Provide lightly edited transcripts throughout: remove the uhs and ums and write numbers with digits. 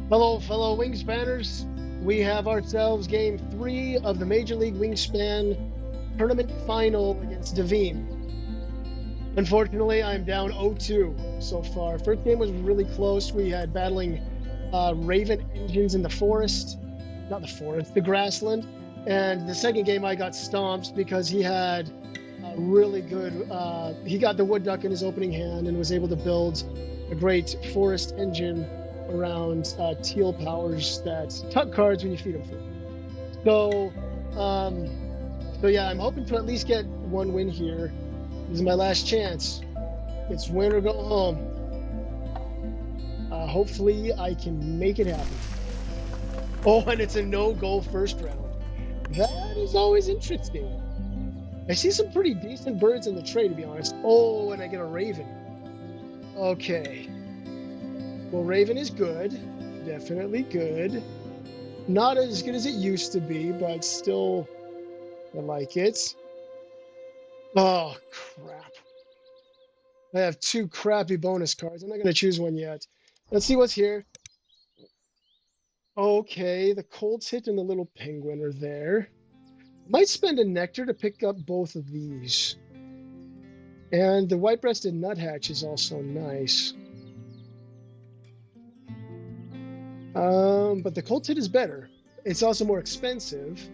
Hello, fellow Wingspanners. We have ourselves game 3 of the Major League Wingspan tournament final against Visme. Unfortunately, I'm down 0-2 so far. First game was really close. We had battling Raven engines in the forest. Not the forest, the grassland. And the second game, I got stomped because he had a really good. He got the wood duck in his opening hand and was able to build a great forest engine around teal powers that tuck cards when you feed them food. So, yeah, I'm hoping to at least get one win here. This is my last chance. It's win or go home. Hopefully, I can make it happen. Oh, and it's a no-go first round. That is always interesting. I see some pretty decent birds in the tray, to be honest. Oh, and I get a raven. Okay. Well, raven is good. Definitely good. Not as good as it used to be, but still, I like it. Oh, crap. I have two crappy bonus cards. I'm not going to choose one yet. Let's see what's here. Okay, the cold tit and the little penguin are there. Might spend a nectar to pick up both of these. And the white-breasted nuthatch is also nice. But the cold tit is better. It's also more expensive.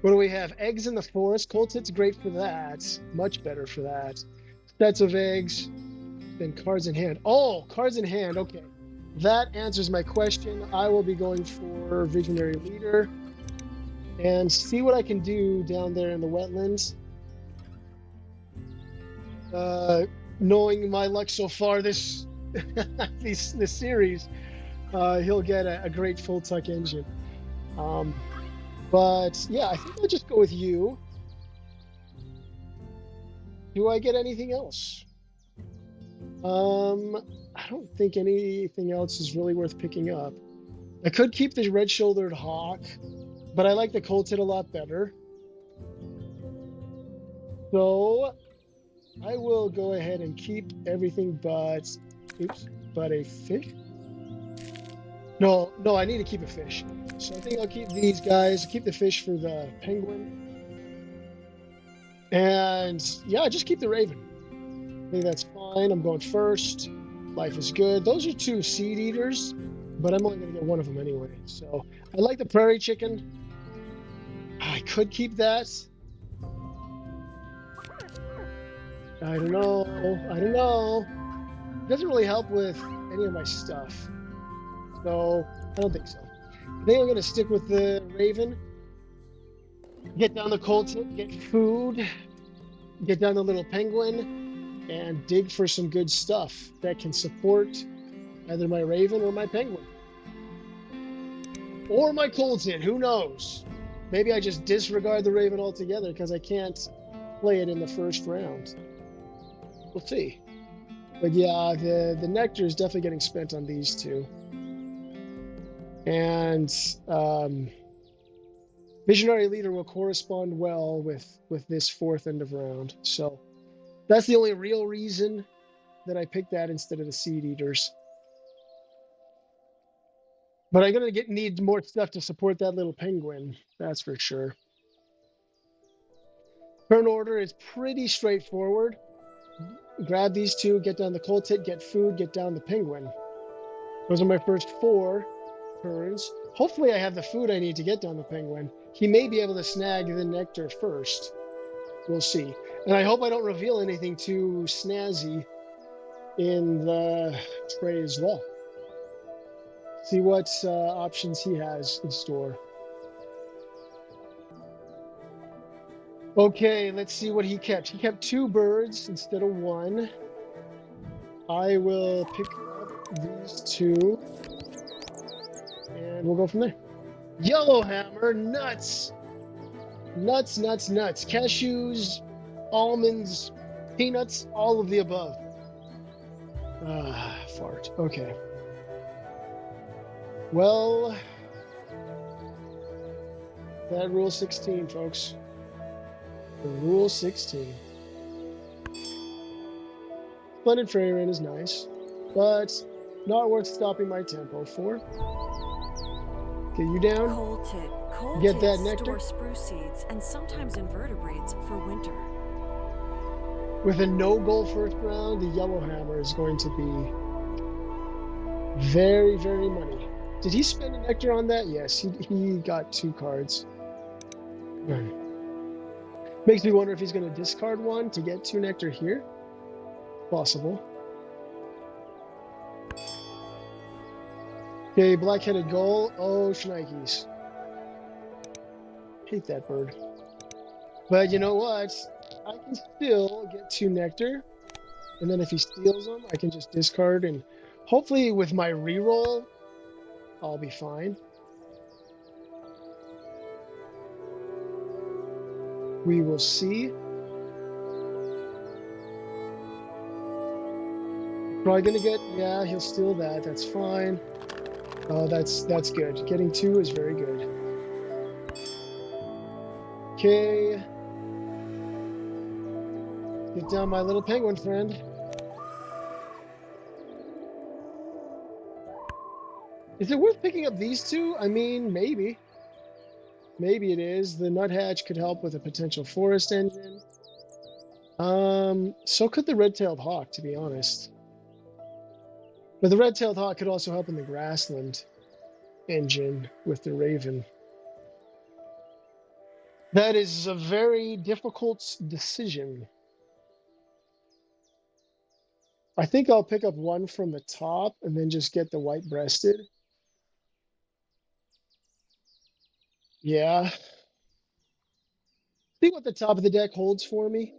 What do we have? Eggs in the forest. Cold tit's great for that. Much better for that. Sets of eggs. Then cards in hand. Oh, cards in hand. Okay. That answers my question. I will be going for Visionary Leader and see what I can do down there in the wetlands. Knowing my luck so far this series, he'll get a great full tuck engine. But yeah, I think I'll just go with you. Do I get anything else? I don't think anything else is really worth picking up. I could keep the red-shouldered hawk, but I like the cold tit a lot better. So I will go ahead and keep everything but a fish. No, I need to keep a fish. So I think I'll keep these guys, keep the fish for the penguin. And yeah, just keep the raven. I think that's fine. I'm going first. Life is good. Those are two seed eaters, but I'm only going to get one of them anyway. So I like the prairie chicken. I could keep that. I don't know. It doesn't really help with any of my stuff. So I don't think so. I think I'm going to stick with the raven. Get down the cold tit, get food, get down the little penguin, and dig for some good stuff that can support either my raven or my penguin. Or my cold tit, who knows? Maybe I just disregard the raven altogether because I can't play it in the first round. We'll see. But yeah, the nectar is definitely getting spent on these two. And Visionary Leader will correspond well with this fourth end of round. So that's the only real reason that I picked that instead of the seed eaters. But I'm going to need more stuff to support that little penguin. That's for sure. Turn order is pretty straightforward. Grab these two, get down the cold tit, get food, get down the penguin. Those are my first 4 turns. Hopefully I have the food I need to get down the penguin. He may be able to snag the nectar first. We'll see. And I hope I don't reveal anything too snazzy in the tray as well. See what options he has in store. Okay, let's see what he kept. He kept 2 birds instead of 1. I will pick up these 2. And we'll go from there. Yellowhammer, nuts. Nuts. Cashews, almonds, peanuts, all of the above. Fart. Okay. Well, that rule 16, folks. The rule 16. Splendid Fairy Rain is nice. but not worth stopping my tempo for. Okay, you down? Cold Get that tits nectar? store spruce seeds and sometimes invertebrates for winter. With a no-goal first round, the yellow hammer is going to be very, very money. Did he spend a nectar on that? Yes, he got 2 cards. Makes me wonder if he's going to discard one to get 2 nectar here. Possible. Okay, black-headed gull. Oh, shnikes. Hate that bird. But you know what? I can still get 2 nectar. And then if he steals them, I can just discard. And hopefully with my reroll, I'll be fine. We will see. Probably gonna get, yeah, he'll steal that. That's fine. Oh, that's good. Getting 2 is very good. Okay. Get down, my little penguin friend. Is it worth picking up these 2? I mean, maybe. Maybe it is. The nuthatch could help with a potential forest engine. So could the red-tailed hawk, to be honest. But the red-tailed hawk could also help in the grassland engine with the raven. That is a very difficult decision. I think I'll pick up 1 from the top and then just get the white-breasted. Yeah. See what the top of the deck holds for me.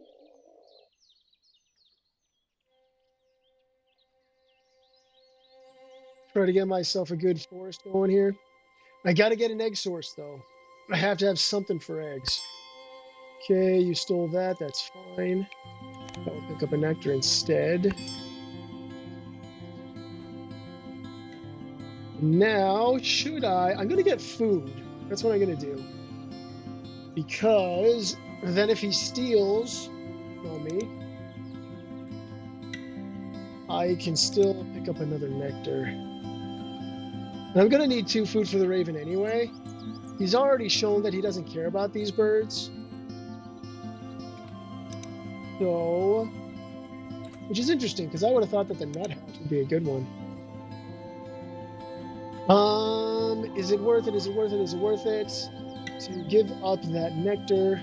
Try to get myself a good forest going here. I got to get an egg source, though. I have to have something for eggs. Okay, you stole that. That's fine. I'll pick up a nectar instead. Now, should I? I'm going to get food. That's what I'm going to do. Because then if he steals on me, I can still pick up another nectar. And I'm going to need 2 food for the raven anyway. He's already shown that he doesn't care about these birds. So, which is interesting because I would have thought that the nuthatch would be a good one. Is it worth it? Is it worth it? Is it worth it to give up that nectar?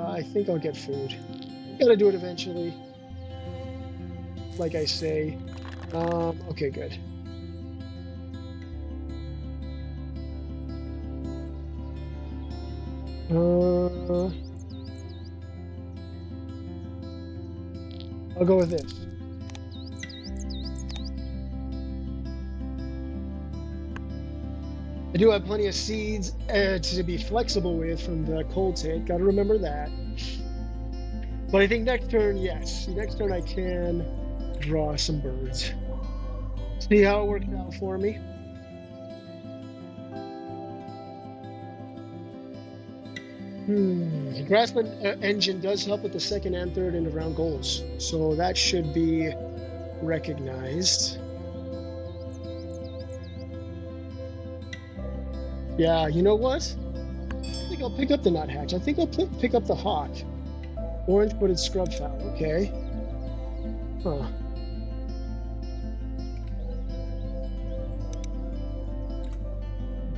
I think I'll get food. Gotta do it eventually. Like I say. Okay, good. I'll go with this. I do have plenty of seeds to be flexible with from the cold tit. Got to remember that. But I think next turn, yes. Next turn I can draw some birds. See how it works out for me. The grassland engine does help with the second and third end of round goals. So that should be recognized. Yeah, you know what? I think I'll pick up the nuthatch. I think I'll pick up the hawk. Orange-footed scrubfowl. Okay. Huh.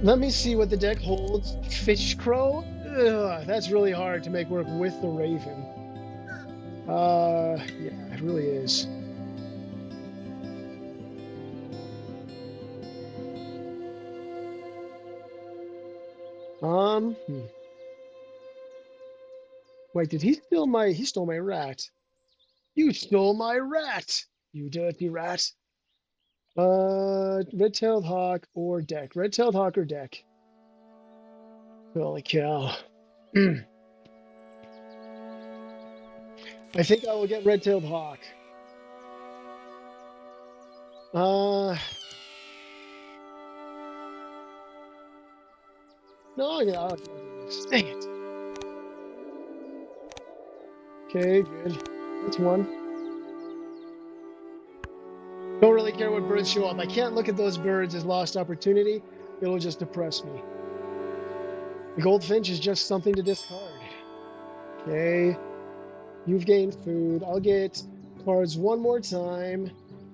Let me see what the deck holds. Fish crow? Ugh, that's really hard to make work with the raven. Yeah, it really is. Wait, did he steal my? He stole my rat. You stole my rat, you dirty rat. Red-tailed hawk or deck. Red-tailed hawk or deck. Holy cow. I think I will get red-tailed hawk. No, yeah, I'll do this. Dang it. Okay, good. That's one. Don't really care what birds show up. I can't look at those birds as lost opportunity. It'll just depress me. The goldfinch is just something to discard. Okay. You've gained food. I'll get cards one more time.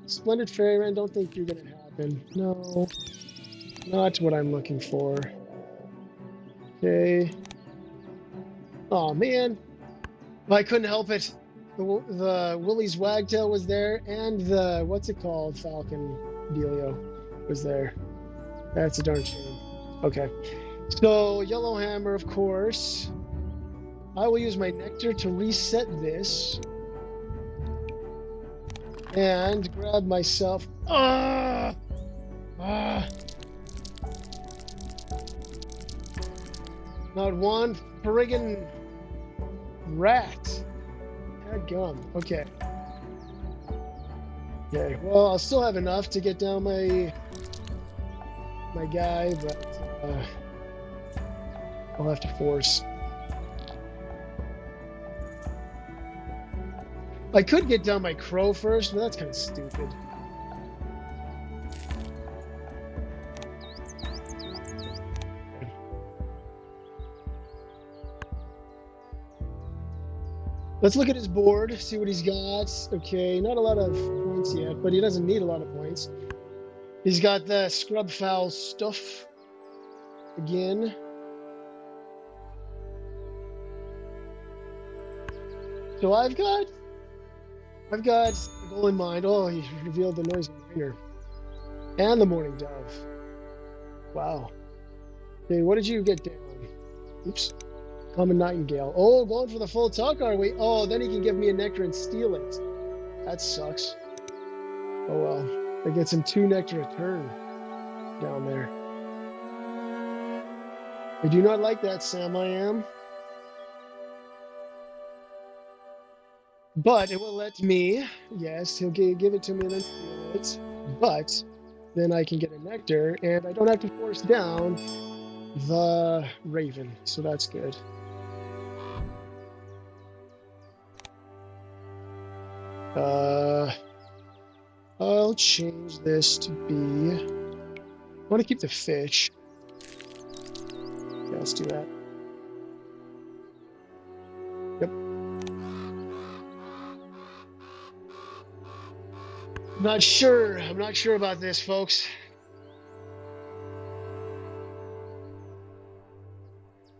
Splendid Fairyman, don't think you're going to happen. No. Not what I'm looking for. Okay. Oh man. I couldn't help it. The Willie's Wagtail was there, and the, what's it called? Falcon Delio was there. That's a darn shame. Okay. So, Yellow Hammer, of course. I will use my nectar to reset this. And grab myself. Ah! Ah! Not one friggin' rat. Gum. Okay. Okay. Well, I'll still have enough to get down my guy, but I'll have to force. I could get down my crow first, but that's kind of stupid. Let's look at his board, see what he's got. Okay, not a lot of points yet, but he doesn't need a lot of points. He's got the scrub fowl stuff again. So I've got a goal in mind. Oh, he revealed the noisy ringer and the morning dove. Wow. Okay, what did you get down? Oops. Common nightingale. Oh, going for the full tuck, are we? Oh, then he can give me a nectar and steal it. That sucks. Oh well. That gets him 2 nectar a turn down there. I do not like that, Sam. I am. But it will let me. Yes, he'll give it to me and then steal it. But then I can get a nectar, and I don't have to force down the raven. So that's good. I'll change this to be. I want to keep the fish. Yeah, let's do that. Yep. I'm not sure about this, folks.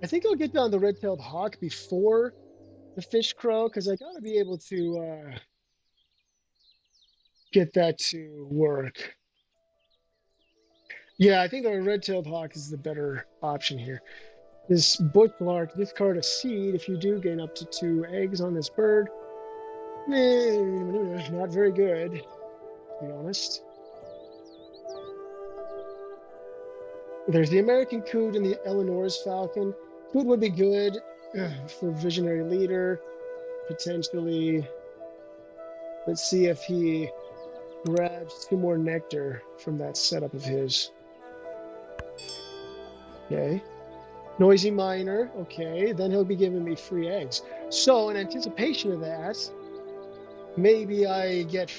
I think I'll get down the red-tailed hawk before the fish crow, because I gotta be able to get that to work. Yeah, I think the red-tailed hawk is the better option here. This butchlark, discard a seed. If you do, gain up to 2 eggs on this bird. Not very good, to be honest. There's the American coot and the Eleanor's falcon. Coot would be good for visionary leader, potentially. Let's see if he grabs 2 more nectar from that setup of his. Okay. Noisy miner. Okay. Then he'll be giving me free eggs. So in anticipation of that, maybe I get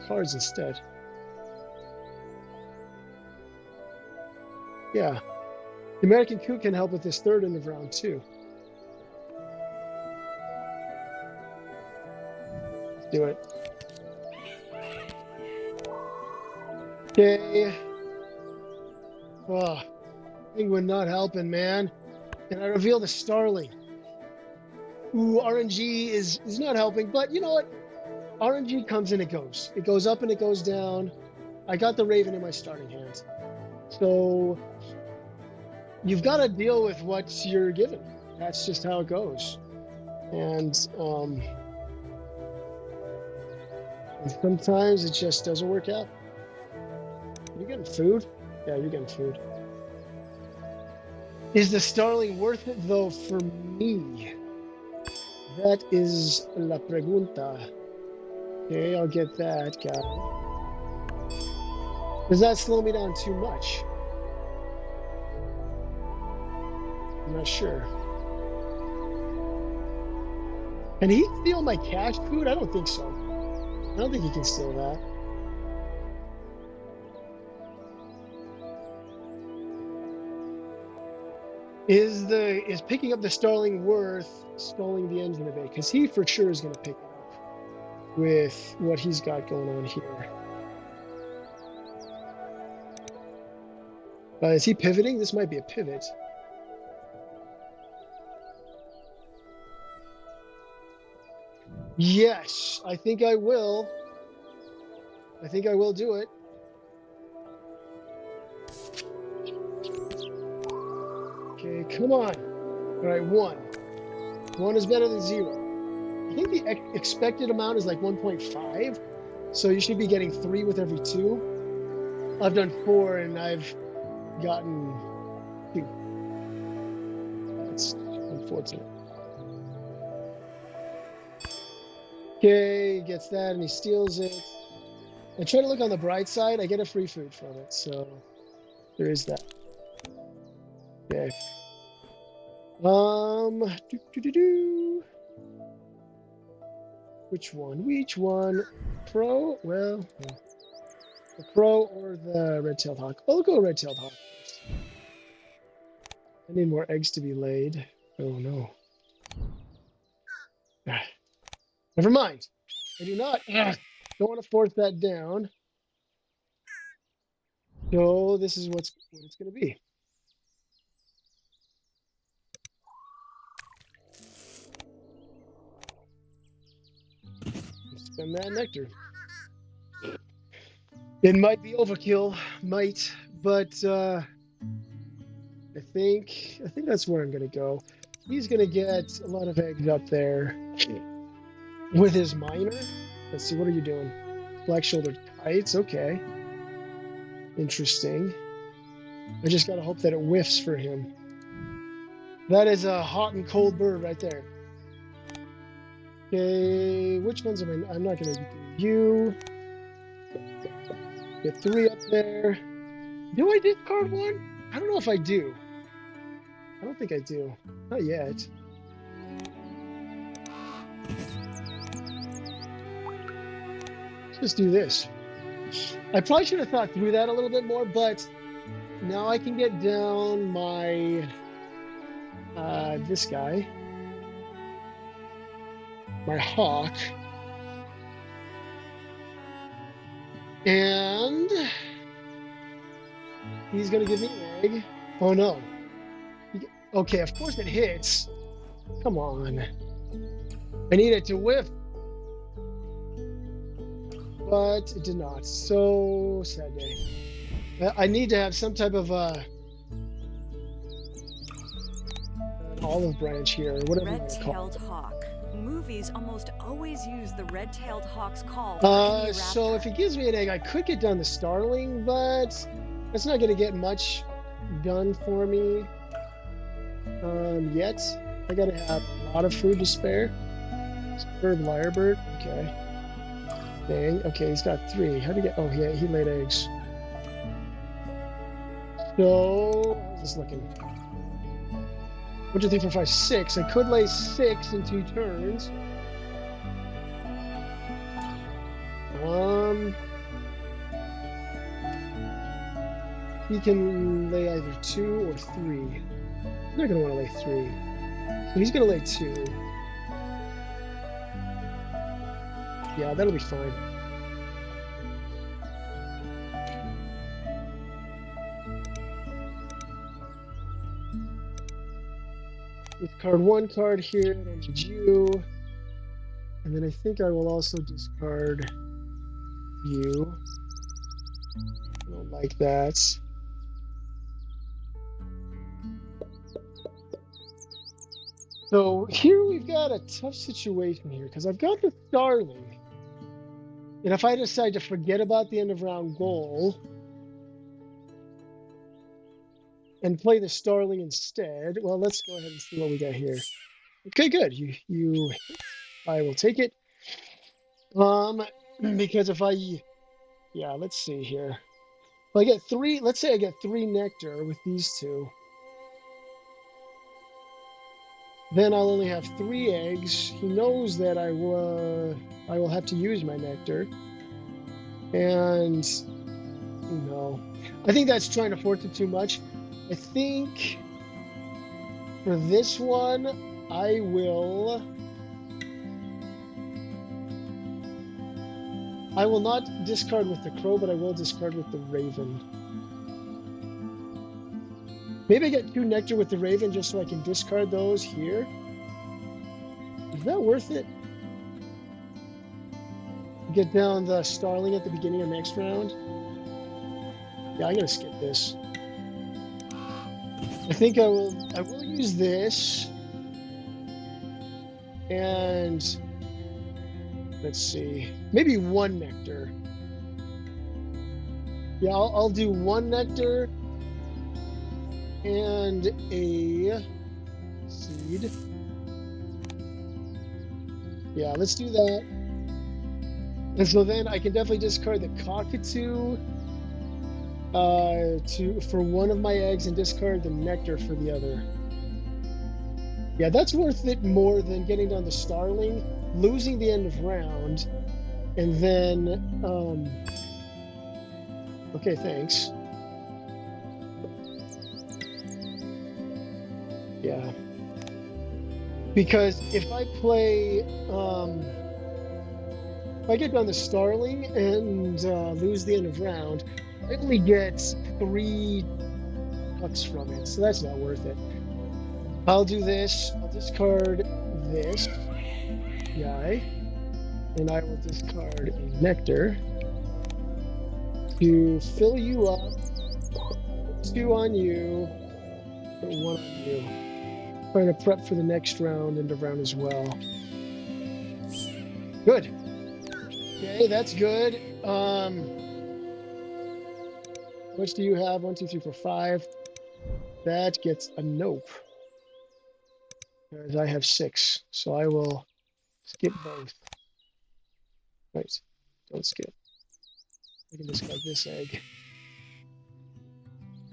cards instead. Yeah. The American coot can help with this third end of round 2. Let's do it. Okay. Oh, penguin not helping, man. And I reveal the starling. Ooh, RNG is not helping, but you know what? RNG comes and it goes. It goes up and it goes down. I got the raven in my starting hand. So you've got to deal with what you're given. That's just how it goes. And sometimes it just doesn't work out. You getting food? Yeah, you're getting food. Is the starling worth it though for me? That is la pregunta. Okay, I'll get that guy. Does that slow me down too much? I'm not sure. Can he steal my cash food? I don't think so. I don't think he can steal that. Is picking up the Starling worth stalling the engine a bit? Because he for sure is going to pick it up with what he's got going on here. Is he pivoting? This might be a pivot. Yes, I think I will. I think I will do it. Okay, come on. All right, 1. 1 is better than 0. I think the expected amount is like 1.5. So you should be getting 3 with every 2. I've done 4 and I've gotten 2. That's unfortunate. Okay, he gets that and he steals it. I try to look on the bright side. I get a free food from it, so there is that. Okay. Which one? Which one? Crow? Well, the crow or the red-tailed hawk? I'll go red-tailed hawk first. I need more eggs to be laid. Oh no. Never mind. I do not. Don't want to force that down. So this is what it's going to be. Spend that nectar. It might be overkill, but I think that's where I'm going to go. He's going to get a lot of eggs up there with his miner. Let's see, what are you doing? Black-shouldered kites, okay. Interesting. I just got to hope that it whiffs for him. That is a hot and cold bird right there. Okay, which ones am I? I'm not going to do you. Get 3 up there. Do I discard 1? I don't know if I do. I don't think I do. Not yet. Let's just do this. I probably should have thought through that a little bit more, but now I can get down my this guy, my hawk, and he's gonna give me an egg. Oh no. Okay, of course it hits. Come on. I need it to whiff. But it did not. So sad day. I need to have some type of an olive branch here, or whatever you want to call it. Red-tailed hawk. Movies almost always use the red-tailed hawk's call for any So raptor. if he gives me an egg, I could get down the starling, but that's not going to get much done for me yet. I got to have a lot of food to spare. Superb lyrebird. Okay. Dang. Okay, he's got 3. How do you get? Oh, yeah, he laid eggs. So how's this looking? 1, 2, 3, 4, 5, 6. I could lay 6 in 2 turns. He can lay either 2 or 3. He's not gonna want to lay 3, so he's gonna lay 2. Yeah, that'll be fine. Discard 1 card here, and I need you. And then I think I will also discard you. I don't like that. So here we've got a tough situation here, because I've got the starling. And if I decide to forget about the end of round goal and play the starling instead, well, let's go ahead and see what we got here. Okay, good. I will take it. Because if let's see here. If I get 3, let's say I get 3 nectar with these 2. Then I'll only have 3 eggs. He knows that I will have to use my nectar. And no, I think that's trying to force it too much. I think for this one, I will not discard with the crow, but I will discard with the raven. Maybe I get 2 nectar with the raven just so I can discard those here. Is that worth it? Get down the starling at the beginning of next round. Yeah, I'm gonna skip this. I think I will use this. And let's see, maybe 1 nectar. Yeah, I'll do 1 nectar and a seed. Yeah, let's do that. And so then I can definitely discard the cockatoo for 1 of my eggs and discard the nectar for the other. Yeah, that's worth it more than getting down the starling, losing the end of round, and then okay, thanks. Yeah. Because if I play if I get down the starling and lose the end of round, I only get 3 bucks from it, so that's not worth it. I'll do this. I'll discard this guy, and I will discard a nectar to fill you up. 2 on you, and 1 on you. Trying to prep for the next round and the round as well. Good. Okay, that's good. How much do you have? 1, 2, 3, 4, 5. That gets a nope. Whereas I have 6, so I will skip both. Right, don't skip. I can discard this egg.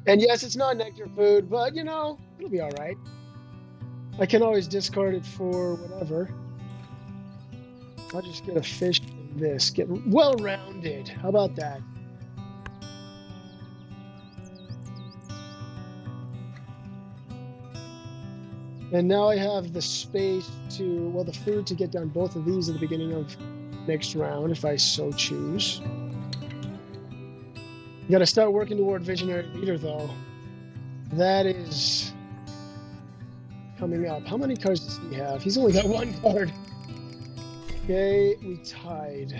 And yes, it's not nectar food, but you know, it'll be all right. I can always discard it for whatever. I'll just get a fish from this. Get well-rounded. How about that? And now I have the space to, well, the food to get down both of these at the beginning of next round, if I so choose. You gotta start working toward Visionary Leader, though. That is coming up. How many cards does he have? He's only got 1 card. Okay, we tied.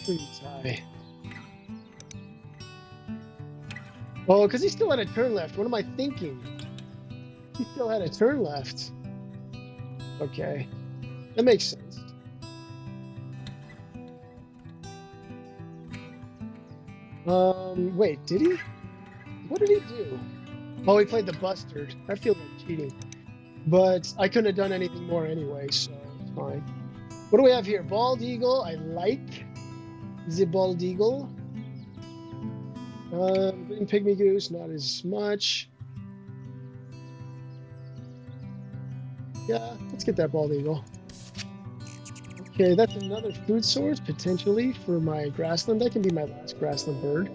3 tie. Oh, because he still had a turn left. What am I thinking? He still had a turn left. Okay, that makes sense. Wait, did he? What did he do? Oh, he played the bustard. I feel like cheating. But I couldn't have done anything more anyway, so it's fine. What do we have here? Bald Eagle. I like the Bald Eagle. Green Pygmy Goose, not as much. Yeah, let's get that Bald Eagle. Okay, that's another food source, potentially, for my grassland. That can be my last grassland bird.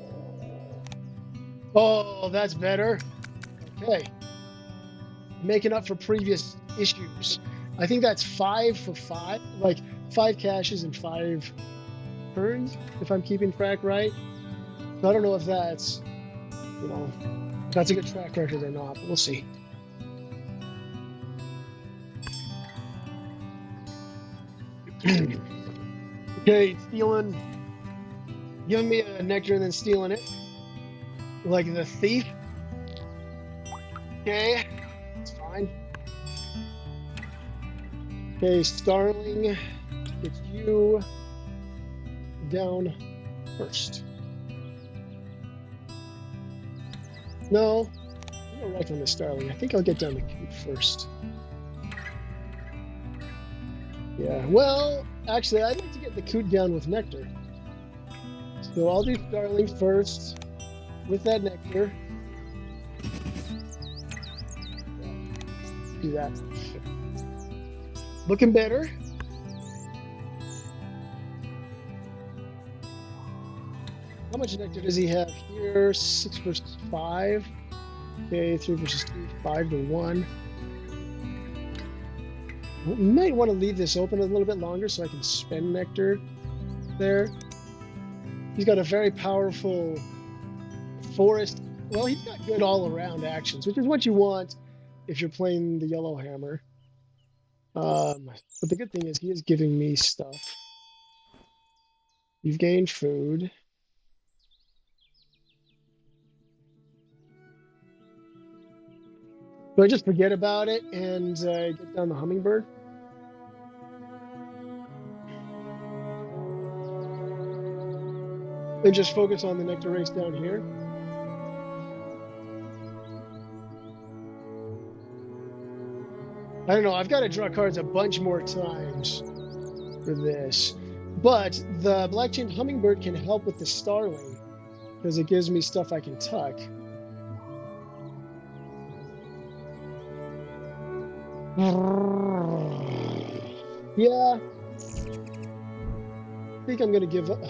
Oh, that's better. Okay. Making up for previous issues. I think that's 5 for 5. Like, 5 caches and 5 turns, if I'm keeping track right. So I don't know if that's, you know, if that's a good track record or not, but we'll see. Okay, stealing, giving me a nectar and then stealing it. Like the thief. Okay, it's fine. Okay, Starling, gets you down first. No, I'm gonna wreck on the Starling. I think I'll get down the Coot first. Yeah, well, actually, I'd like to get the Coot down with Nectar. So I'll do Starling first with that Nectar. do that. Looking better. How much nectar does he have here? 6 versus 5. Okay, 3 versus 3, 5 to 1. We might want to leave this open a little bit longer so I can spend nectar there. He's got a very powerful forest. Well, he's got good all-around actions, which is what you want if you're playing the yellow hammer. But the good thing is he is giving me stuff. You've gained food. Do I just forget about it and get down the hummingbird? And just focus on the nectar race down here? I don't know. I've got to draw cards a bunch more times for this. But the black-chained hummingbird can help with the starling because it gives me stuff I can tuck. Yeah. I think I'm going to give up.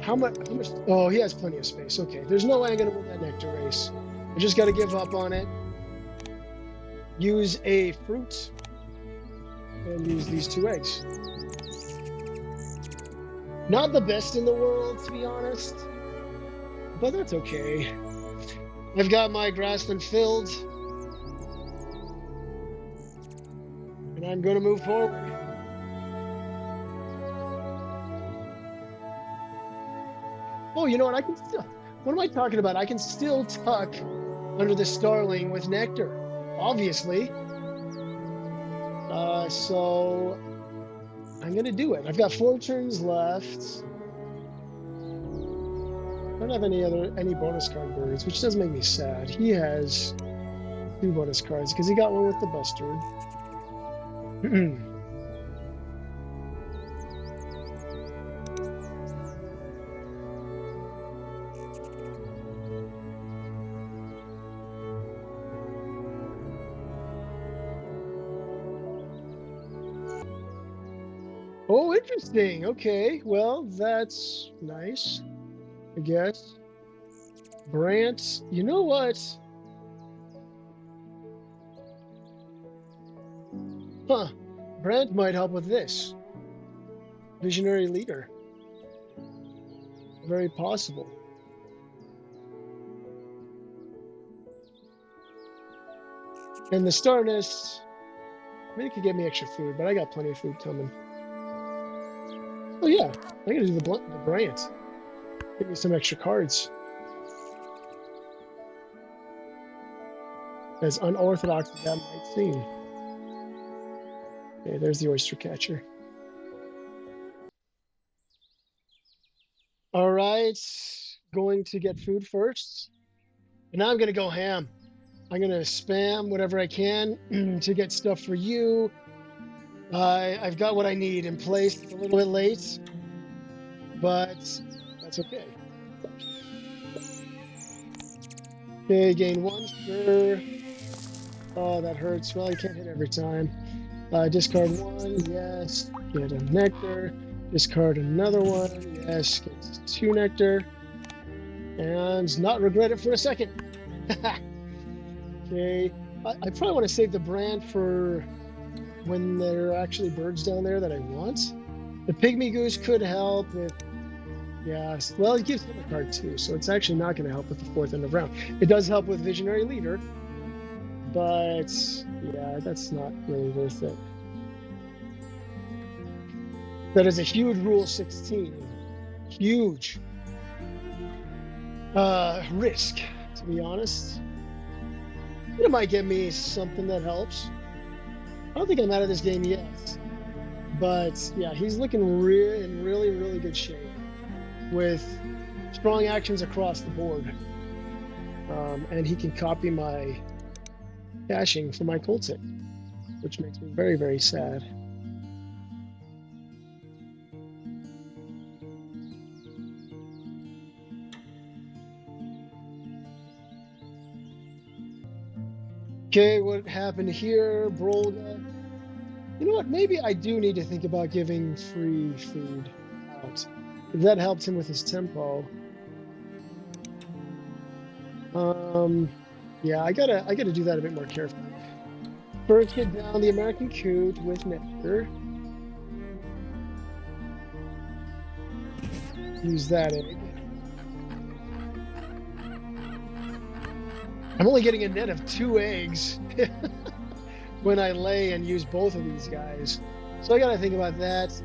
How much? Oh, he has plenty of space. Okay. There's no way I'm going to win that nectar race. I just got to give up on it. Use a fruit. And use these 2 eggs. Not the best in the world, to be honest. But that's okay. I've got my grassland filled. And I'm going to move forward. Oh, you know what? I can still... What am I talking about? I can still tuck under the starling with nectar. Obviously. So I'm going to do it. I've got 4 turns left. I don't have any bonus card birds, which does make me sad. He has 2 bonus cards because he got one with the bustard. Oh, interesting. Okay, well, that's nice, I guess. Brant, you know what? Huh. Brant might help with this. Visionary leader. Very possible. And the Starness, I mean, it could get me extra food, but I got plenty of food coming. Oh yeah, I'm gonna do the Bryant. Give me some extra cards. As unorthodox as that might seem. Okay, there's the oyster catcher. All right, going to get food first. And now I'm gonna go ham. I'm gonna spam whatever I can to get stuff for you. I've got what I need in place. It's a little bit late, but that's okay. Okay, gain 1, sure. Oh, that hurts. Well, you can't hit every time. Discard 1, yes. Get a nectar. Discard another one, yes. Get 2 nectar. And not regret it for a second. Okay. I probably want to save the brand for when there are actually birds down there that I want. The pygmy goose could help with, yeah, well, it gives him a card too, so it's actually not going to help with the 4th end of round. It does help with visionary leader, but yeah, that's not really worth it. That is a huge rule 16. Huge risk, to be honest. It might get me something that helps. I don't think I'm out of this game yet. But yeah, he's looking in really, really good shape with strong actions across the board. And he can copy my caching for my cold tip, which makes me very, very sad. Okay, what happened here? Brolga. You know what? Maybe I do need to think about giving free food out. If that helps him with his tempo. Yeah, I gotta do that a bit more carefully. First, get down the American coot with nectar. Use that egg. I'm only getting a net of 2 eggs when I lay and use both of these guys. So I gotta think about that.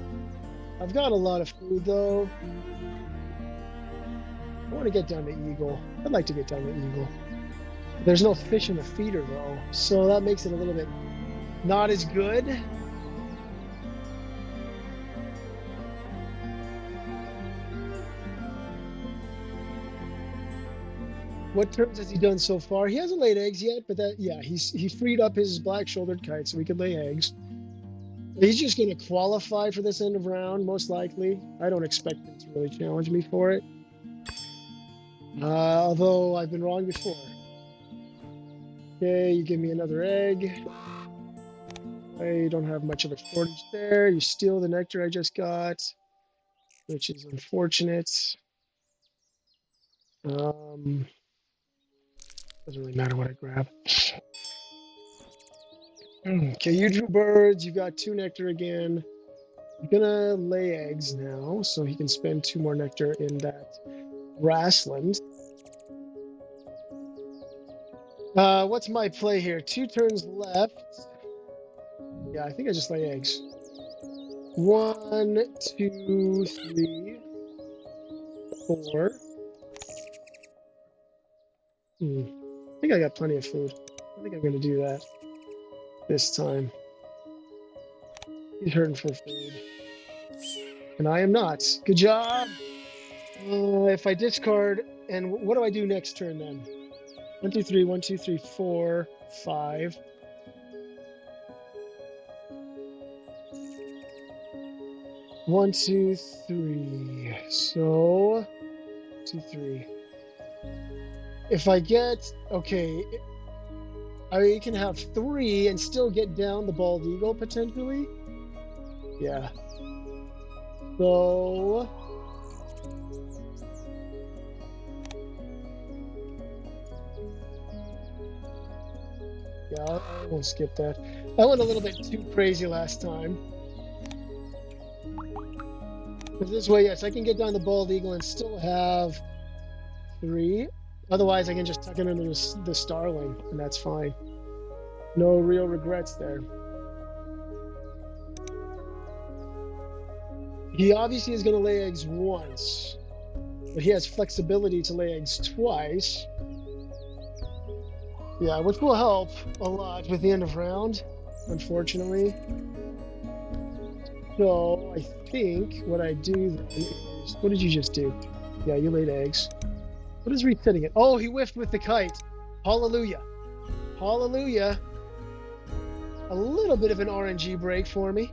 I've got a lot of food though. I want to get down to eagle. I'd like to get down to eagle. There's no fish in the feeder though, so that makes it a little bit not as good. What turns has he done so far? He hasn't laid eggs yet, but he freed up his black-shouldered kite so he could lay eggs. He's just going to qualify for this end of round, most likely. I don't expect him to really challenge me for it. Although I've been wrong before. Okay, you give me another egg. I don't have much of a shortage there. You steal the nectar I just got, which is unfortunate. Doesn't really matter what I grab. Okay, you drew birds. You got 2 nectar again. I'm gonna lay eggs now, so he can spend 2 more nectar in that grassland. What's my play here? 2 turns left. Yeah, I think I just lay eggs. 1, 2, 3, 4. I think I got plenty of food. I think I'm gonna do that this time. He's hurting for food. And I am not. Good job. If I discard, and what do I do next turn then? 1, 2, 3, 1, 2, 3, 4, 5. One, 2, 3. So 2, 3. If I get okay, I can have 3 and still get down the bald eagle potentially. Yeah. So yeah, I won't skip that. I went a little bit too crazy last time. But this way, yes, I can get down the bald eagle and still have 3. Otherwise, I can just tuck it into the starling, and that's fine. No real regrets there. He obviously is going to lay eggs once, but he has flexibility to lay eggs twice. Yeah, which will help a lot with the end of round, unfortunately. So I think what I do then is, what did you just do? Yeah, you laid eggs. What is resetting it? Oh, he whiffed with the kite. Hallelujah. Hallelujah. A little bit of an RNG break for me.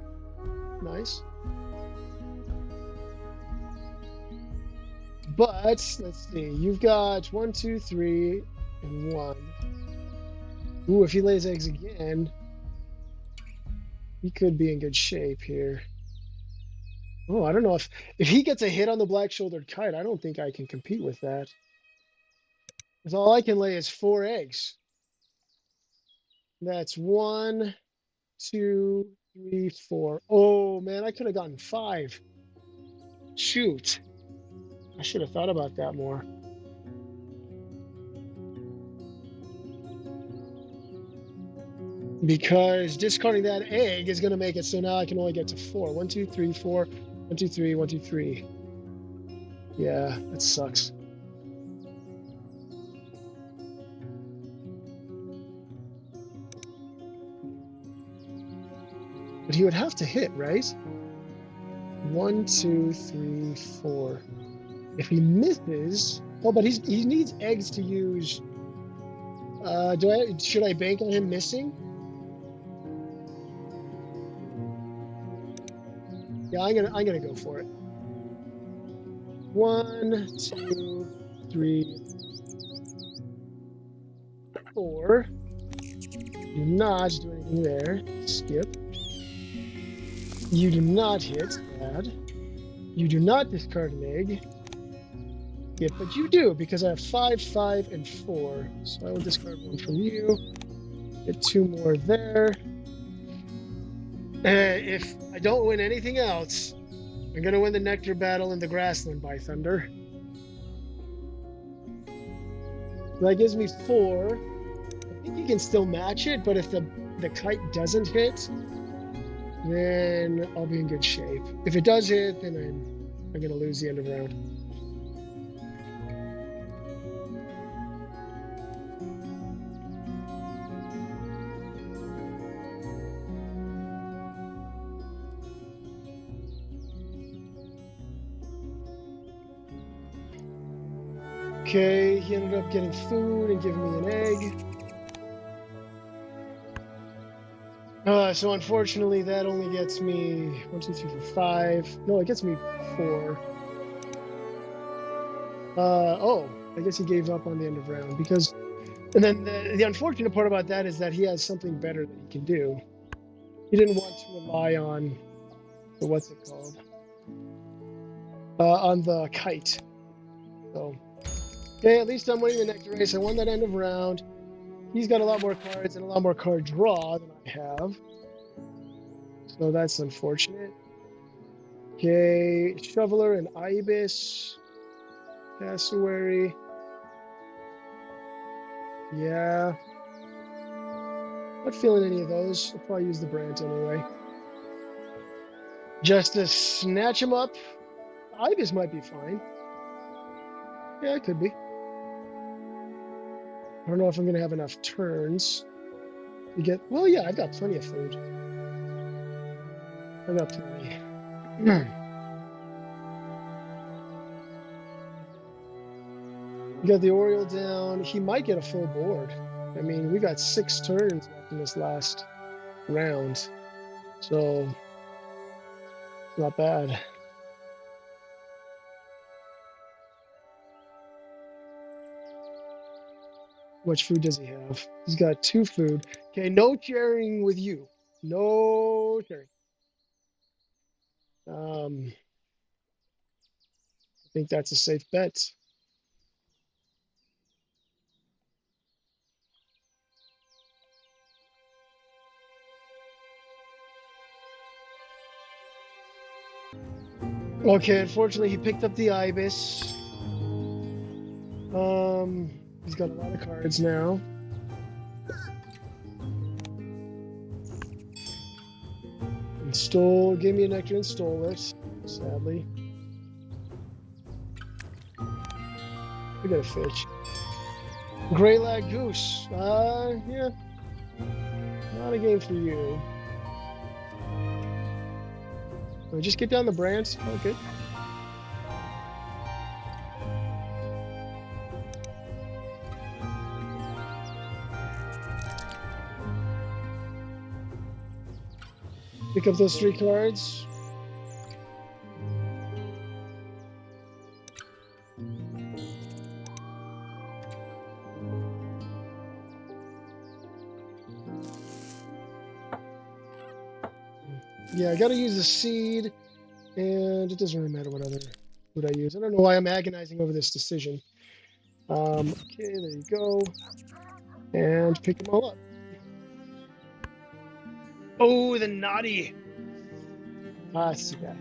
Nice. But let's see. You've got 1, 2, 3, and 1. Ooh, if he lays eggs again, he could be in good shape here. Oh, I don't know if he gets a hit on the black-shouldered kite, I don't think I can compete with that. Because all I can lay is 4 eggs. That's 1, 2, 3, 4. Oh man, I could have gotten 5. Shoot. I should have thought about that more. Because discarding that egg is going to make it so now I can only get to 4. 1, 2, 3, 4. 1, 2, 3, 1, 2, 3. Yeah, that sucks. But he would have to hit, right? 1, 2, 3, 4. If he misses, oh, but he needs eggs to use. Should I bank on him missing? Yeah, I'm gonna go for it. 1, 2, 3, 4. do not do anything there. Skip. You do not hit. Bad. You do not discard an egg. Yeah, but you do, because I have 5, 5, and 4. So I will discard 1 from you. Get 2 more there. If I don't win anything else, I'm going to win the nectar battle in the grassland, by thunder. That gives me 4. I think you can still match it, but if the kite doesn't hit, then I'll be in good shape. If it does hit, then I'm going to lose the end of round. Okay, he ended up getting food and giving me an egg. So unfortunately, that only gets me 1, 2, 3, 4, 5. No, it gets me 4. Oh, I guess he gave up on the end of round because. And then the unfortunate part about that is that he has something better that he can do. He didn't want to rely on the what's it called? On the kite. So. Okay, at least I'm winning the nectar race. I won that end of round. He's got a lot more cards and a lot more card draw than I have. So that's unfortunate. Okay, Shoveler and Ibis. Cassowary. Yeah. Not feeling any of those. I'll probably use the Brant anyway. Just to snatch him up. Ibis might be fine. Yeah, it could be. I don't know if I'm going to have enough turns to get... Well, yeah, I've got plenty of food. I've got plenty. We got the Oriole down. He might get a full board. I mean, we got 6 turns left in this last round. So, not bad. How much food does he have? He's got 2 food. Okay, no sharing with you. No sharing. I think that's a safe bet. Okay, unfortunately, he picked up the Ibis. He's got a lot of cards now. And gave me a nectar and stole it, sadly. We got a fish. Greylag Goose. Yeah. Not a game for you. Just get down the Brant. Okay. Pick up those 3 cards. Yeah, I gotta use the seed, and it doesn't really matter what other food I use. I don't know why I'm agonizing over this decision. Okay, there you go. And pick them all up. Oh, the naughty. That's too bad.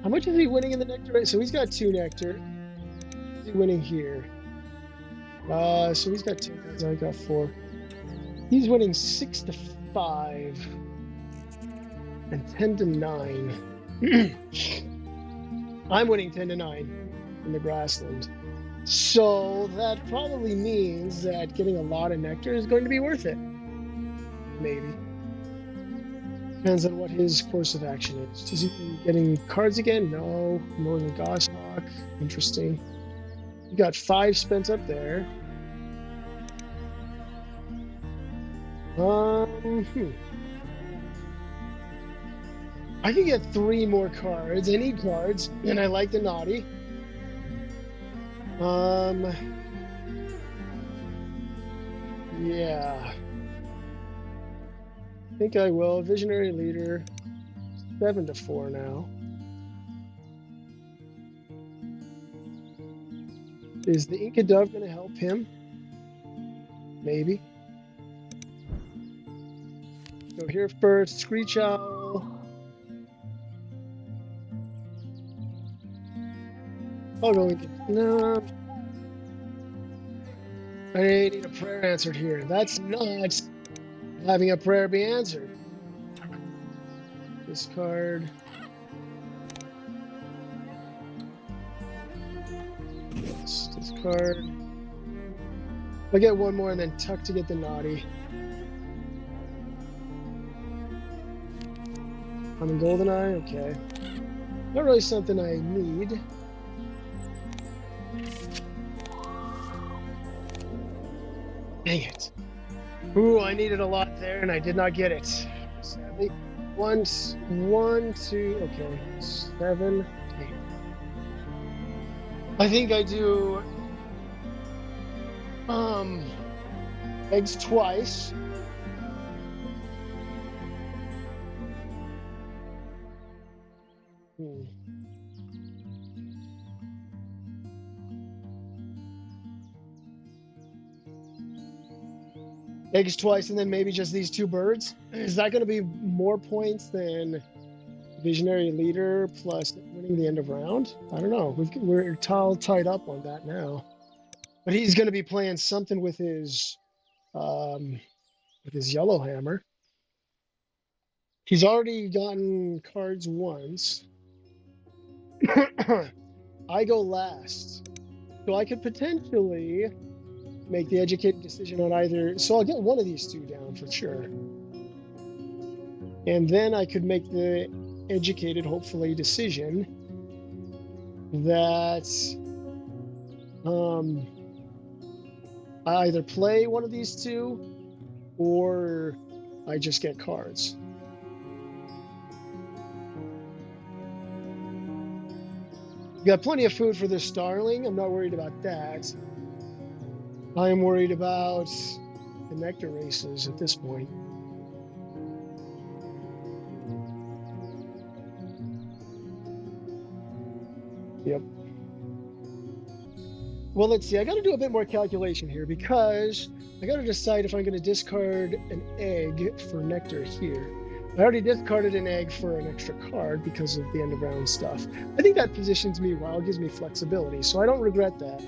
How much is he winning in the nectar? So he's got 2 nectar. Is he winning here? So he's got 2 cards. I got 4. He's winning 6 to 5 and 10 to 9. I'm winning 10 to 9 in the grassland. So that probably means that getting a lot of nectar is going to be worth it. Maybe. Depends on what his course of action is. Is he getting cards again? No. Northern Goshawk. Interesting. You got 5 spent up there. I can get 3 more cards. I need cards, and I like the naughty. Yeah. I think I will. Visionary leader, 7-4 now. Is the Inca Dove going to help him? Maybe. Go here first. Screech Owl. I'll go Inca. No. I need a prayer answered here. That's not having a prayer be answered. Discard. Yes, discard. I'll get 1 more and then tuck to get the naughty. I'm in Goldeneye, okay. Not really something I need. Dang it. Ooh, I needed a lot there and I did not get it. Sadly. 1, 2, okay. 7, 8. I think I do eggs twice. Eggs twice and then maybe just these 2 birds. Is that going to be more points than Visionary Leader plus winning the end of round? I don't know. We're all tied up on that now. But he's going to be playing something with his yellow hammer. He's already gotten cards once. I go last. So I could potentially make the educated decision on either. So I'll get one of these 2 down for sure. And then I could make the educated, hopefully, decision that I either play one of these 2 or I just get cards. Got plenty of food for the starling. I'm not worried about that. I'm worried about the nectar races at this point. Yep. Well, let's see. I got to do a bit more calculation here because I got to decide if I'm going to discard an egg for nectar here. I already discarded an egg for an extra card because of the end of round stuff. I think that positions me well, gives me flexibility, so I don't regret that.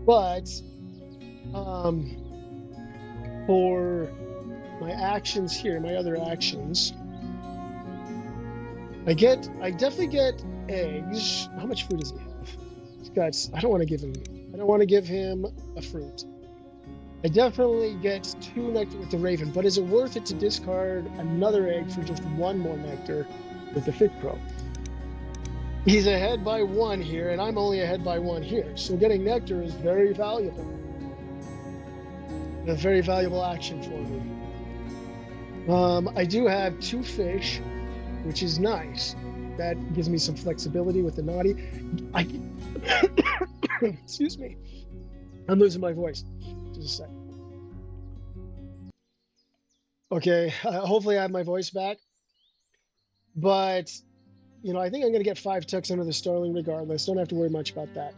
But for my actions here, my other actions, I definitely get eggs. How much food does he have? He's got. I don't want to give him a fruit. I definitely get 2 nectar with the raven, but is it worth it to discard another egg for just 1 more nectar with the fish crow? He's ahead by 1 here, and I'm only ahead by 1 here. So getting nectar is very valuable. A very valuable action for me. I do have 2 fish, which is nice. That gives me some flexibility with the naughty. Excuse me. I'm losing my voice. Just a sec. Okay, hopefully I have my voice back. But, I think I'm going to get 5 tucks under the starling regardless. Don't have to worry much about that.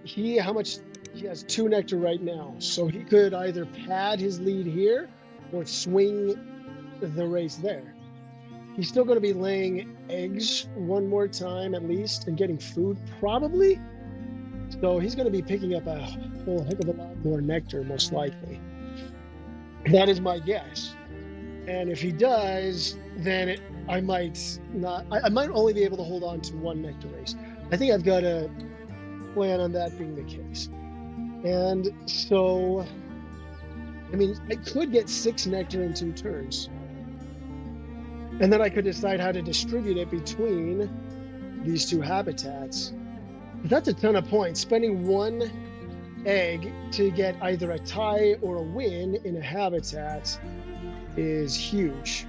He has 2 nectar right now. So he could either pad his lead here or swing the race there. He's still going to be laying eggs 1 more time at least and getting food probably. So he's going to be picking up a whole heck of a lot more nectar, most likely. That is my guess. And if he does, then I might only be able to hold on to 1 nectar race. I think I've got to plan on that being the case. And so, I could get 6 nectar in 2 turns. And then I could decide how to distribute it between these 2 habitats. That's a ton of points. Spending 1 egg to get either a tie or a win in a habitat is huge.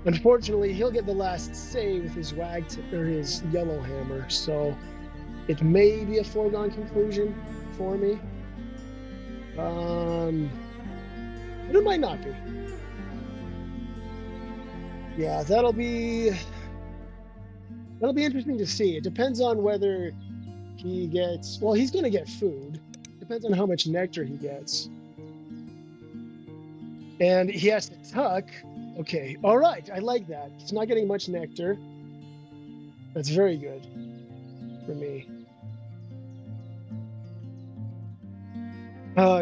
Unfortunately, he'll get the last say with his or his yellow hammer, so it may be a foregone conclusion for me. But it might not be. Yeah, that'll be interesting to see. It depends on whether he gets, well, he's going to get food. Depends on how much nectar he gets. And he has to tuck. Okay, all right, I like that. He's not getting much nectar. That's very good for me.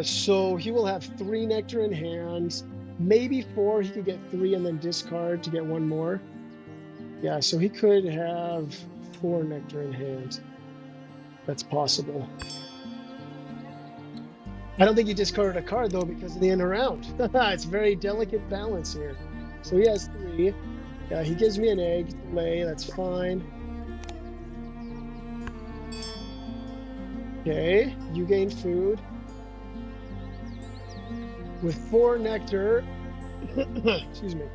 So he will have 3 nectar in hand. Maybe 4. He could get 3 and then discard to get 1 more. Yeah, so he could have 4 nectar in hand. That's possible. I don't think he discarded a card, though, because of the end around. It's very delicate balance here. So he has 3. Yeah, he gives me an egg to lay. That's fine. Okay, you gain food. With 4 nectar, excuse me,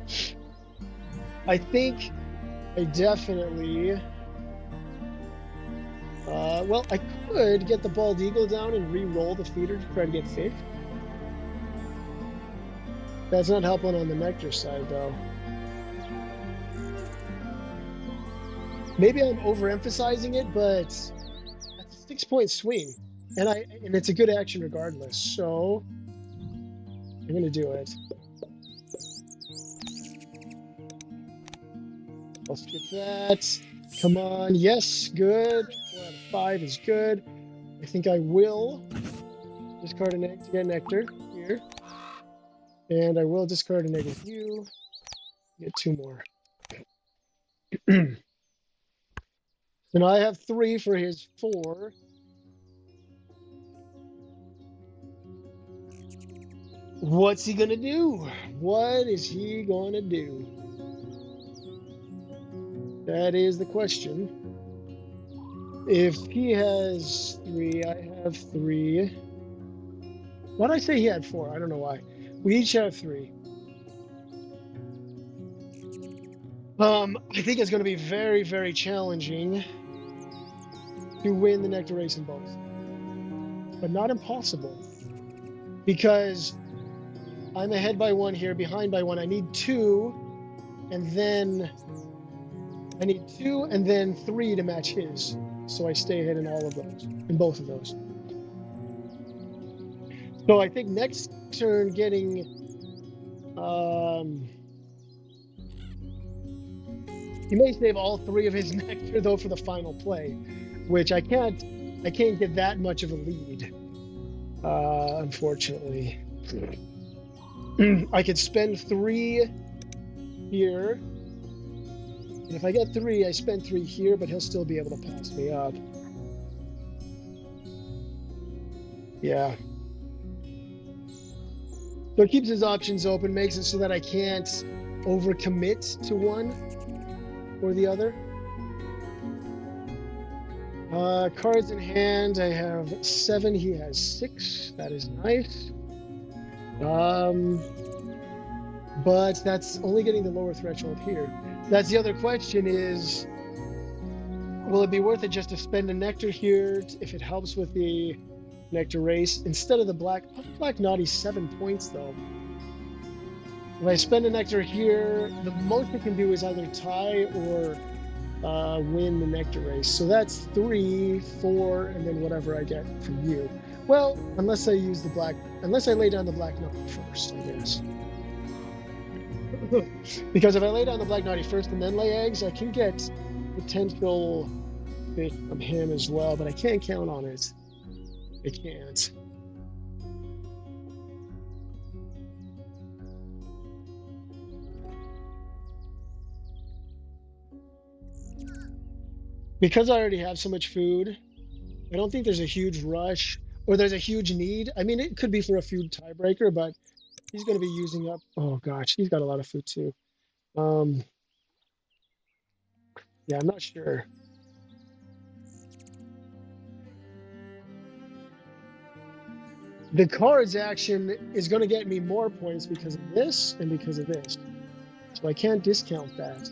I think I definitely, well, I could get the bald eagle down and re-roll the feeder to try to get fish. That's not helping on the nectar side, though. Maybe I'm overemphasizing it, but that's a 6-point swing, and it's a good action regardless. So I'm gonna do it. I'll skip that. Come on, yes, good. 4 out of 5 is good. I think I will discard an egg to get nectar here. And I will discard an egg with you. Get 2 more. So now I have 3 for his 4. What's he gonna do? What is he gonna do? That is the question. If he has 3, I have 3. Why did I say he had 4? I don't know why. We each have 3. I think it's going to be very, very challenging to win the nectar race in both, but not impossible, because I'm ahead by 1 here, behind by 1. I need 2, and then 3 to match his, so I stay ahead in both of those. So I think next turn getting, he may save all 3 of his nectar though for the final play, which I can't get that much of a lead, unfortunately. I could spend 3 here, and if I get 3, I spend 3 here, but he'll still be able to pass me up. Yeah. So it keeps his options open, makes it so that I can't overcommit to one or the other. Cards in hand, I have 7, he has 6. That is nice. But that's only getting the lower threshold here. That's the other question is, will it be worth it just to spend a nectar here if it helps with the nectar race instead of the black naughty 7 points though? If I spend a nectar here, the most it can do is either tie or win the nectar race. So that's 3, 4, and then whatever I get from you. Well, unless I lay down the black naughty first, I guess. Because if I lay down the black naughty first and then lay eggs, I can get potential fish from him as well, but I can't count on it. I can't. Because I already have so much food, I don't think there's a huge rush or there's a huge need. I mean, it could be for a food tiebreaker, but he's going to be using up. Oh gosh, he's got a lot of food too. Yeah, I'm not sure. The cards action is going to get me more points because of this and because of this. So I can't discount that.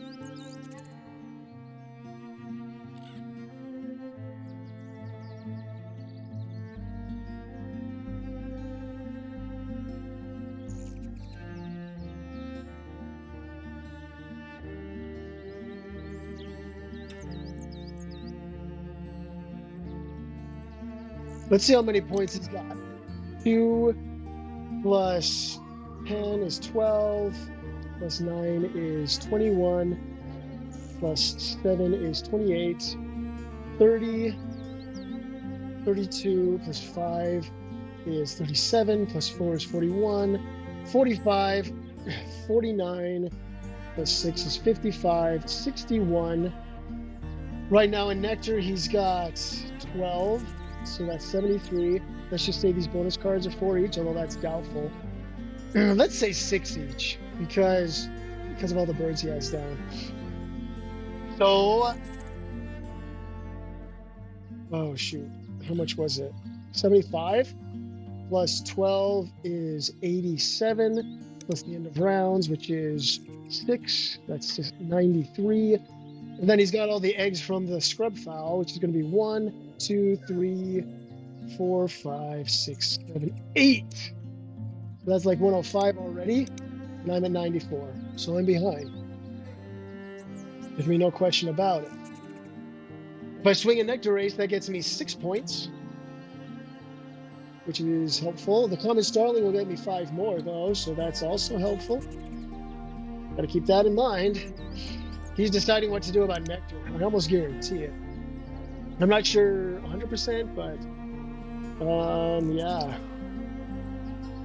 Let's see how many points he's got. 2 plus 10 is 12, plus 9 is 21, plus 7 is 28, 30, 32, plus 5 is 37, plus 4 is 41, 45, 49, plus 6 is 55, 61. Right now in Nectar, he's got 12, so that's 73. Let's just say these bonus cards are 4 each, although that's doubtful. Let's say 6 each, because of all the birds he has down. So, oh shoot, how much was it? 75 plus 12 is 87, plus the end of rounds, which is 6, that's just 93. And then he's got all the eggs from the scrub fowl, which is going to be 1, 2, 3, 4, 5, 6, 7, 8. So that's like 105 already, and I'm at 94. So I'm behind. There's no question about it. If I swing a Nectar Race, that gets me 6 points, which is helpful. The Common Starling will get me 5 more, though, so that's also helpful. Got to keep that in mind. He's deciding what to do about Nectar. I almost guarantee it. I'm not sure 100%, but yeah.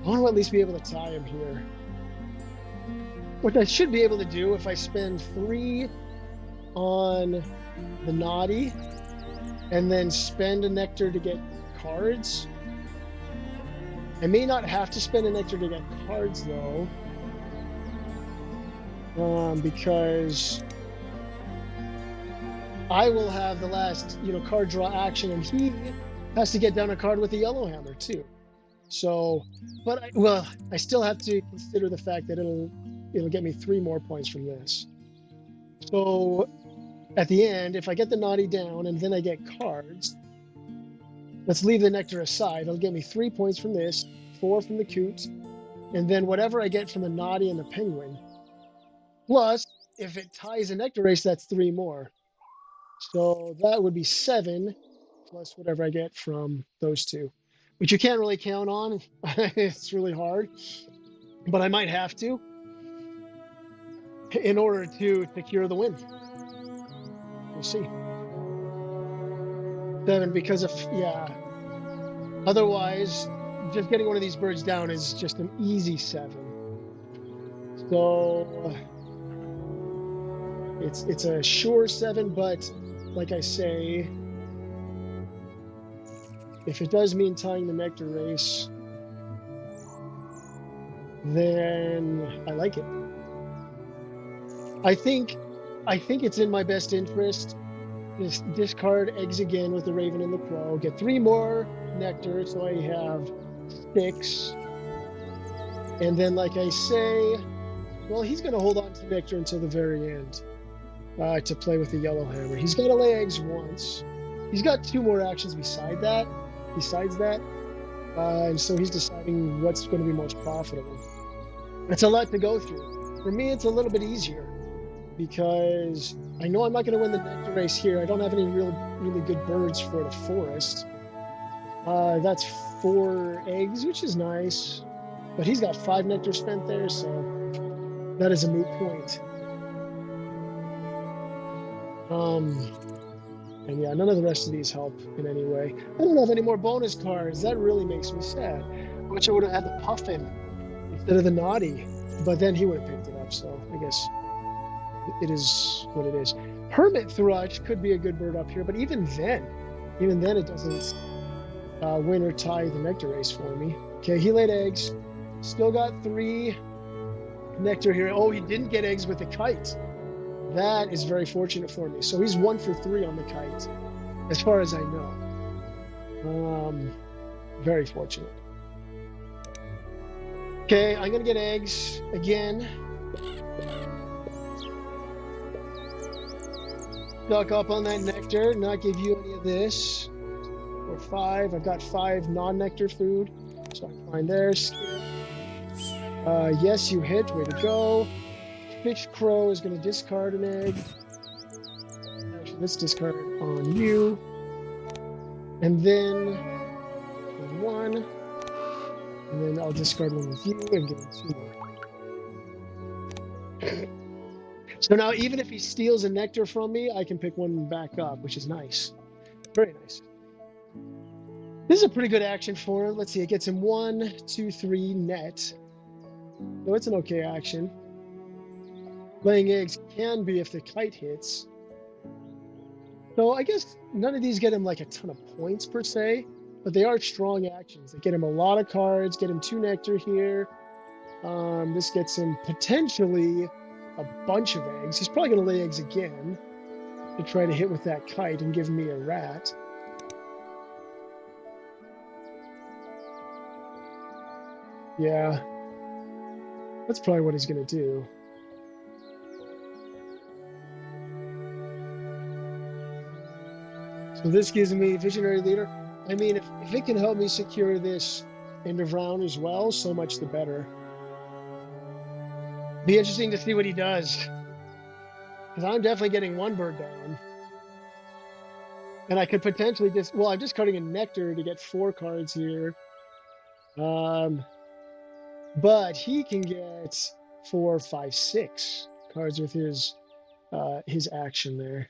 I want to at least be able to tie him here. What I should be able to do if I spend 3 on the Naughty and then spend a Nectar to get cards. I may not have to spend a Nectar to get cards, though, because I will have the last, card draw action, and he has to get down a card with the yellow hammer too. So, but I still have to consider the fact that it'll get me 3 more points from this. So, at the end, if I get the Naughty down and then I get cards, let's leave the Nectar aside. It'll get me 3 points from this, 4 from the Coot, and then whatever I get from the Naughty and the Penguin. Plus, if it ties a Nectar Race, that's 3 more. So that would be 7, plus whatever I get from those 2, which you can't really count on. It's really hard, but I might have to in order to secure the win. We'll see. 7, because otherwise, just getting one of these birds down is just an easy 7. So it's a sure 7, but like I say, if it does mean tying the Nectar Race, then I like it. I think it's in my best interest. Discard eggs again with the Raven and the Crow. Get 3 more Nectar, so I have 6. And then, like I say, well, he's going to hold on to Nectar until the very end to play with the yellow hammer. He's got to lay eggs once. He's got 2 more actions besides that. And so he's deciding what's going to be most profitable. It's a lot to go through. For me, it's a little bit easier because I know I'm not going to win the Nectar Race here. I don't have any really good birds for the forest. That's 4 eggs, which is nice. But he's got 5 Nectar spent there, so that is a moot point. And yeah, none of the rest of these help in any way. I don't have any more bonus cards. That really makes me sad. I wish I would have had the Puffin instead of the Naughty, but then he would have picked it up, so I guess it is what it is. Hermit Thrush could be a good bird up here, but even then it doesn't win or tie the Nectar Race for me. Okay, he laid eggs. Still got 3 Nectar here. Oh, he didn't get eggs with the Kite. That is very fortunate for me. So he's 1 for 3 on the Kite, as far as I know. Very fortunate. Okay, I'm gonna get eggs again. stock up on that nectar, not give you any of this. Or 5. I've got 5 non-nectar food, so I'm fine there. Skip. Yes, you hit. Way to go. Fish Crow is going to discard an egg. Actually, let's discard on you. And then 1. And then I'll discard one with you and give him 2 more. So now, even if he steals a nectar from me, I can pick one back up, which is nice. Very nice. This is a pretty good action for him. Let's see, it gets him 1, 2, 3 net. So it's an okay action. Laying eggs can be if the kite hits. So I guess none of these get him like a ton of points per se, but they are strong actions. They get him a lot of cards, get him 2 nectar here. This gets him potentially a bunch of eggs. He's probably going to lay eggs again to try to hit with that kite and give me a rat. Yeah, that's probably what he's going to do. So this gives me Visionary Leader. I mean, if it can help me secure this end of round as well, so much the better. Be interesting to see what he does. Because I'm definitely getting 1 bird down. And I could potentially just, well, I'm just cutting a nectar to get 4 cards here. But he can get 4, 5, 6 cards with his action there.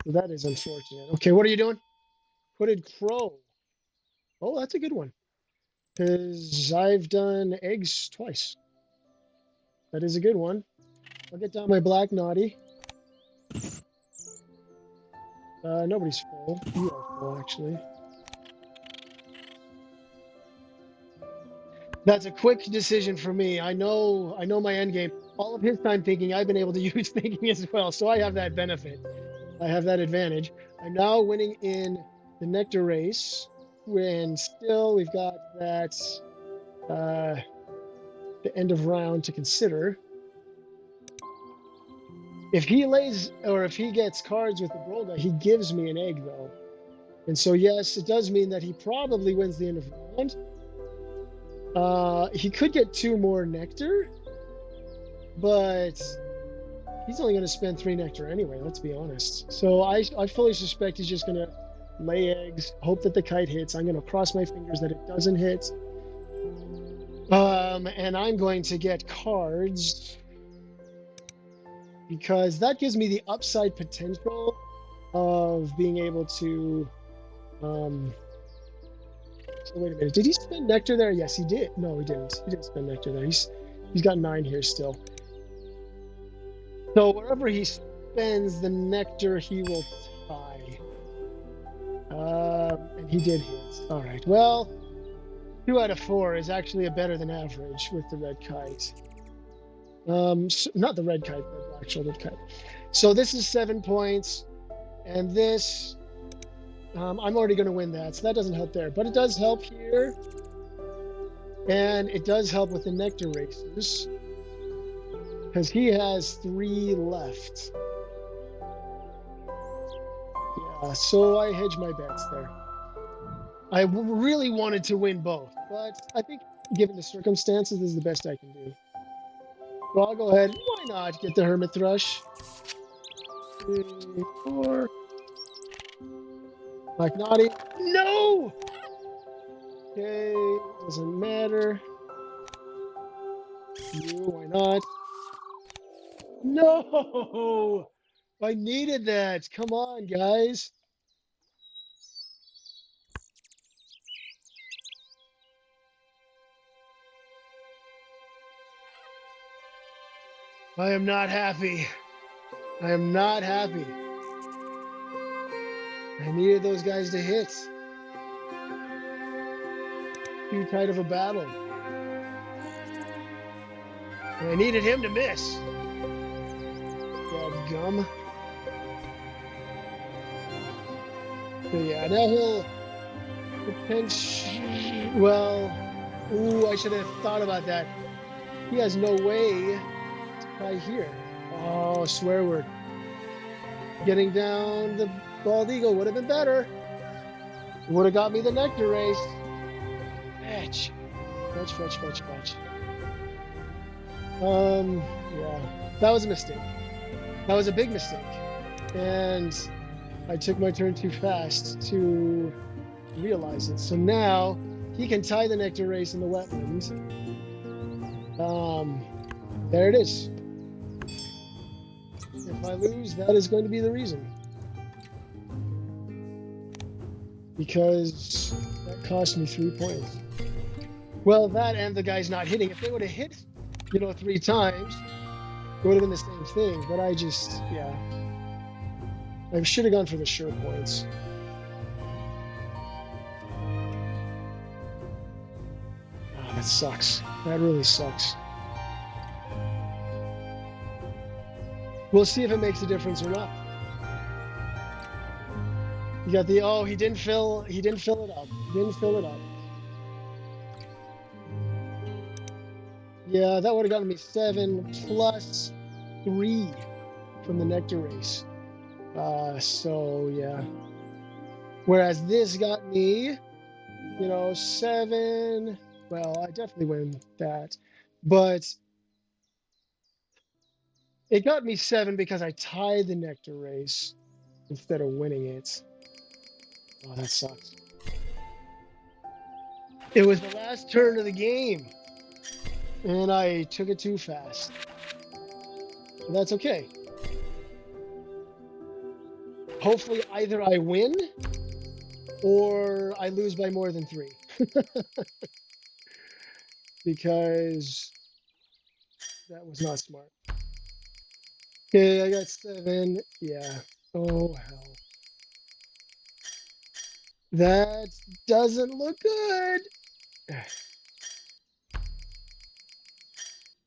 So that is unfortunate. Okay, what are you doing? Hooded Crow. Oh, that's a good one. Because I've done eggs twice. That is a good one. I'll get down my Black Naughty. Nobody's full. You are full, actually. That's a quick decision for me. I know my end game. All of his time thinking, I've been able to use thinking as well, so I have that benefit. I have that advantage. I'm now winning in the nectar race, when still we've got that the end of round to consider. If he lays, or if he gets cards with the Brolga, he gives me an egg though. And so yes, it does mean that he probably wins the end of round. He could get 2 more nectar, but he's only going to spend 3 nectar anyway, let's be honest. So I fully suspect he's just going to lay eggs, hope that the kite hits. I'm going to cross my fingers that it doesn't hit. And I'm going to get cards because that gives me the upside potential of being able to so wait a minute, did he spend nectar there? Yes, he did. No, he didn't. He didn't spend nectar there. He's got 9 here still. So wherever he spends the nectar, he will tie. And he did hit. All right. Well, 2 out of 4 is actually a better than average with the red kite. So, not the red kite, but the black-shouldered kite. So this is 7 points, and this, I'm already going to win that, so that doesn't help there. But it does help here, and it does help with the nectar races, because he has 3 left. Yeah, so I hedge my bets there. I really wanted to win both, but I think given the circumstances, this is the best I can do. So I'll go ahead. Why not get the Hermit Thrush? 3, 4. Black Naughty. No! Okay, doesn't matter. You, why not? No! I needed that. Come on, guys. I am not happy. I am not happy. I needed those guys to hit. Too tight of a battle. And I needed him to miss. That gum. So yeah, now he'll potentially, well, ooh, I should have thought about that. He has no way to try here. Oh, swear word. Getting down the bald eagle would have been better. Would have got me the nectar race. Fetch. Fetch, fetch, fetch, fetch. Yeah. That was a mistake. That was a big mistake. And I took my turn too fast to realize it. So now he can tie the nectar race in the wetland. There it is. If I lose, that is going to be the reason. Because that cost me 3 points. Well, that and the guy's not hitting. If they would have hit, 3 times, it would have been the same thing. But I just, yeah. I should have gone for the sure points. Oh, that sucks. That really sucks. We'll see if it makes a difference or not. You got the he didn't fill it up. He didn't fill it up. Yeah, that would have gotten me 7 plus 3 from the nectar race. So yeah. Whereas this got me, 7. Well, I definitely win that. But it got me 7 because I tied the nectar race instead of winning it. Oh, that sucks. It was the last turn of the game. And I took it too fast. But that's okay. Hopefully either I win or I lose by more than 3. Because that was not smart. Okay, I got 7. Yeah. Oh, hell. That doesn't look good.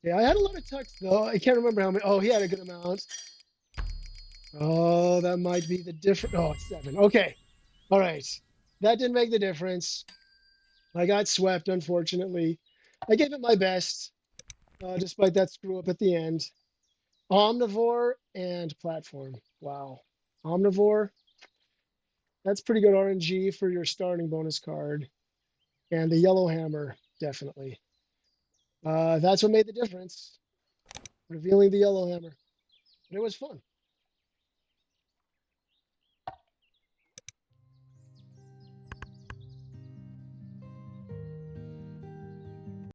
Yeah, I had a lot of tucks, though. I can't remember how many. Oh, he had a good amount. Oh, that might be the difference. Oh, it's 7. Okay. All right. That didn't make the difference. I got swept, unfortunately. I gave it my best, despite that screw up at the end. Omnivore and platform. Wow. Omnivore. That's pretty good RNG for your starting bonus card. And the yellow hammer, definitely. That's what made the difference. Revealing the yellow hammer. But it was fun.